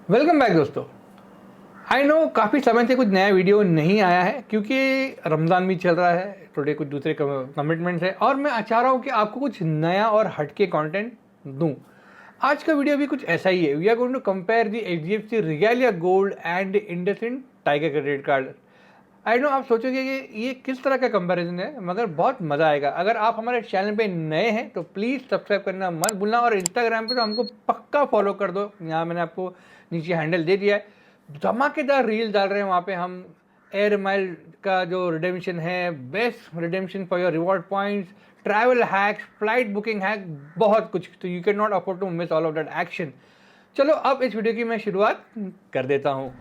Welcome back दोस्तों। I know काफ़ी समय से कुछ नया वीडियो नहीं आया है क्योंकि रमज़ान भी चल रहा है, टुडे कुछ दूसरे कमिटमेंट्स है और मैं चाह रहा हूँ कि आपको कुछ नया और हटके कंटेंट दूँ। आज का वीडियो भी कुछ ऐसा ही है। We are going to compare the HDFC Regalia gold and IndusInd tiger credit card. I know आप सोचोगे कि ये किस तरह का कंपैरिजन है, मगर बहुत मज़ा आएगा। अगर आप हमारे चैनल पे नए हैं तो प्लीज़ सब्सक्राइब करना मत भूलना और इंस्टाग्राम पे तो हमको पक्का फॉलो कर दो। यहाँ मैंने आपको नीचे हैंडल दे दिया है। धमाकेदार रील डाल रहे हैं वहाँ पे हम। एयर माइल का जो रिडेम्पशन है, best redemption for your reward points, travel hacks, flight booking hack, बहुत कुछ। तो you can not afford to miss all of that action. चलो अब इस वीडियो की मैं शुरुआत कर देता हूँ।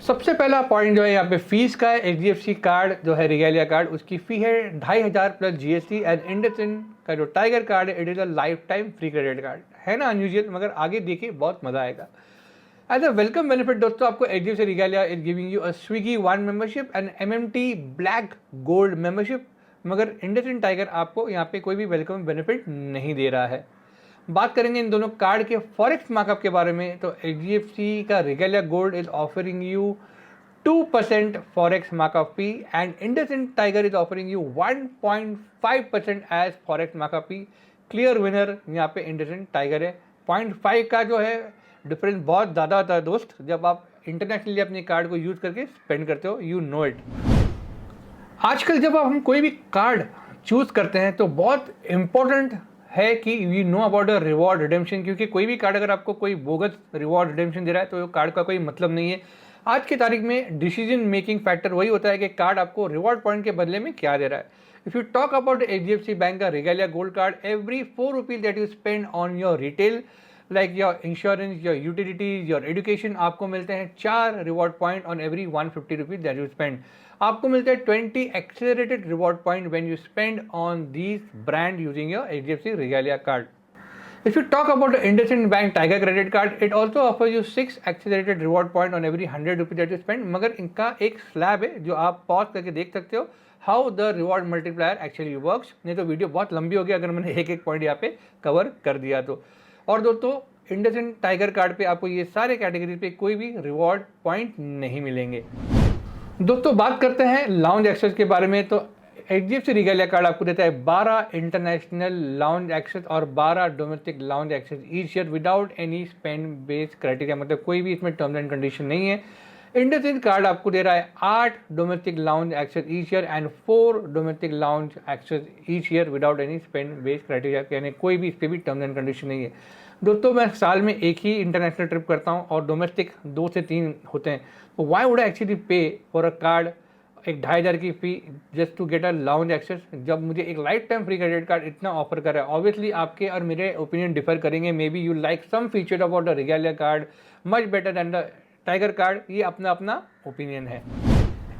सबसे पहला पॉइंट जो है यहाँ पे फीस का है। HDFC कार्ड जो है रिगेलिया कार्ड, उसकी फ़ी है 2500 प्लस GST। एंड इंडसइंड का जो टाइगर कार्ड है, it is a life time free credit card. है ना अनयूजुअल, मगर आगे देखिए बहुत मज़ा आएगा। एज अ वेलकम बेनिफिट दोस्तों, आपको HDFC रिगेलिया is giving you a Swiggy one membership and MMT black gold membership. मगर इंडसइंड टाइगर आपको यहाँ पे कोई भी वेलकम बेनिफिट नहीं दे रहा है। बात करेंगे इन दोनों कार्ड के फॉरेक्स मार्कअप के बारे में, तो HDFC का Regalia gold is offering you 2% forex markup fee and IndusInd tiger is offering you 1.5% as forex markup fee. Clear winner यहाँ पे इंडसइंड टाइगर है। 0.5 का जो है डिफरेंस बहुत ज़्यादा होता है दोस्त, जब आप इंटरनेशनली अपने कार्ड को यूज़ करके स्पेंड करते हो, यू नो इट। आजकल जब हम कोई भी कार्ड चूज़ करते हैं तो बहुत इंपॉर्टेंट है कि we know about the reward redemption, क्योंकि कोई भी कार्ड अगर आपको कोई बोगस रिवॉर्ड रिडेम्पशन दे रहा है तो कार्ड का कोई मतलब नहीं है। आज की तारीख में डिसीजन मेकिंग फैक्टर वही होता है कि कार्ड आपको रिवॉर्ड पॉइंट के बदले में क्या दे रहा है। If you talk about HDFC bank का Regalia gold card, every 4 rupees that you spend on your retail like your insurance, your utilities, your education, आपको मिलते हैं 4 reward point on every 150 rupees that you spend. आपको मिलता है 20 accelerated reward point when you spend on these brand using your HDFC Regalia card. If you talk about the IndusInd Bank Tiger Credit Card, it also offers you 6 accelerated reward point on every 100 rupees that you spend। मगर इनका एक slab है जो आप pause करके देख सकते हो, how the reward multiplier actually works. नहीं तो वीडियो बहुत लंबी होगी अगर मैंने एक एक पॉइंट यहाँ पे कवर कर दिया तो। और दोस्तों इंडसइंड टाइगर कार्ड पे आपको ये सारे कैटेगरी पे कोई भी रिवॉर्ड पॉइंट नहीं मिलेंगे। दोस्तों बात करते हैं लाउंज एक्सेस के बारे में, तो HDFC रिगेलिया कार्ड आपको देता है 12 इंटरनेशनल लाउंज एक्सेस और 12 domestic lounge access each year without any spend based criteria, मतलब कोई भी इसमें टर्म्स एंड कंडीशन नहीं है। इंडसइंड कार्ड आपको दे रहा है 8 domestic lounge access each year and 4 domestic lounge access each year without any spend based criteria, यानी कोई भी इस पर भी टर्म्स एंड कंडीशन नहीं है। दोस्तों मैं साल में एक ही इंटरनेशनल ट्रिप करता हूँ और डोमेस्टिक 2 से 3 होते हैं, तो why would I actually pay for a card एक 2500 की fee just to get a lounge access, जब मुझे एक lifetime free credit card इतना ऑफर कर रहा है। ऑब्वियसली आपके और मेरे ओपिनियन डिफर करेंगे, maybe you like some feature about the Regalia card much better than the tiger card, ये अपना अपना ओपिनियन है।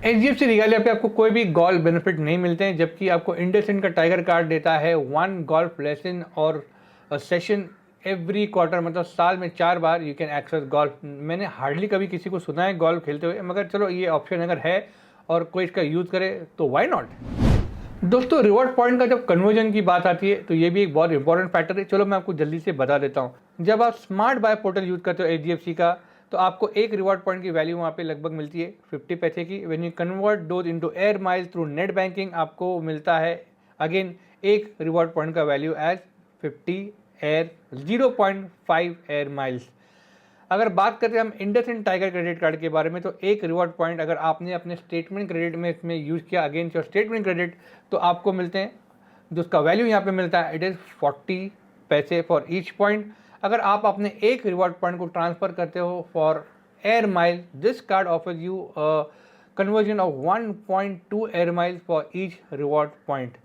HDFC रिगेलिया पे आपको कोई भी गोल्फ बेनिफिट नहीं मिलते हैं, जबकि आपको इंडसइंड का टाइगर कार्ड देता है 1 गोल्फ लेसन और सेशन एवरी क्वार्टर, मतलब साल में 4 बार यू कैन एक्सेस गोल्फ। मैंने हार्डली कभी किसी को सुना है गोल्फ खेलते हुए, मगर चलो ये ऑप्शन अगर है और कोई इसका यूज़ करे तो वाई नॉट। दोस्तों रिवॉर्ड पॉइंट का जब कन्वर्जन की बात आती है तो ये भी एक बहुत इंपॉर्टेंट फैक्टर है। चलो मैं आपको जल्दी से बता देता हूँ। जब आप स्मार्ट बाय पोर्टल यूज़ करते हो HDFC का, तो आपको एक रिवॉर्ड पॉइंट की वैल्यू वहाँ पे लगभग मिलती है 50 पैसे की। When you convert those into air miles through net banking, आपको मिलता है अगेन एक रिवॉर्ड पॉइंट का value as 50 air 0.5 air miles. अगर बात करते हैं हम इंडसइंड टाइगर क्रेडिट कार्ड के बारे में, तो एक रिवॉर्ड पॉइंट अगर आपने अपने स्टेटमेंट क्रेडिट में इसमें यूज़ किया अगेंस्ट योर स्टेटमेंट क्रेडिट, तो आपको मिलते हैं, जो उसका वैल्यू यहाँ पे मिलता है, इट इज़ 40 पैसे फॉर ईच पॉइंट। अगर आप अपने एक रिवॉर्ड पॉइंट को ट्रांसफ़र करते हो for air mile, this card offers you conversion of 1.2 air miles for each reward point.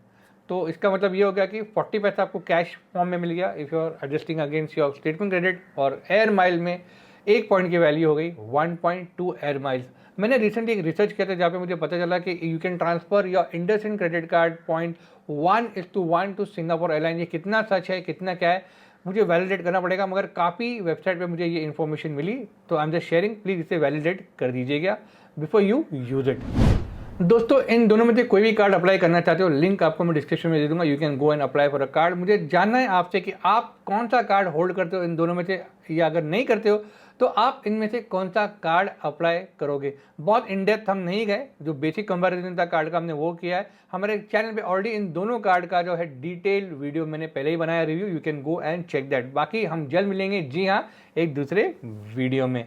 तो इसका मतलब ये हो गया कि 40 पैसा आपको कैश फॉर्म में मिल गया if you are adjusting against your statement credit, और एयर माइल में एक पॉइंट की वैल्यू हो गई 1.2 एयर माइल्स। मैंने रिसेंटली एक रिसर्च किया था जहाँ पे मुझे पता चला कि you can transfer your IndusInd credit card point 1:1 to Singapore airline. ये कितना सच है कितना क्या है मुझे वैलिडेट करना पड़ेगा, मगर काफ़ी वेबसाइट पे मुझे ये इन्फॉर्मेशन मिली, तो I am just sharing, please इसे वैलिडेट कर दीजिएगा बिफोर यू यूज़ इट। दोस्तों इन दोनों में से कोई भी कार्ड अप्लाई करना चाहते हो, लिंक आपको मैं डिस्क्रिप्शन में दे दूंगा, you can go and apply for a card. मुझे जानना है आपसे कि आप कौन सा कार्ड होल्ड करते हो इन दोनों में से, या अगर नहीं करते हो तो आप इनमें से कौन सा कार्ड अप्लाई करोगे। बहुत इन डेप्थ हम नहीं गए, जो बेसिक कंपैरिजन था कार्ड का हमने वो किया है। हमारे चैनल पे ऑलरेडी इन दोनों कार्ड का जो है डिटेल वीडियो मैंने पहले ही बनाया review, you can go and check that. बाकी हम जल्द मिलेंगे, जी हाँ, एक दूसरे वीडियो में।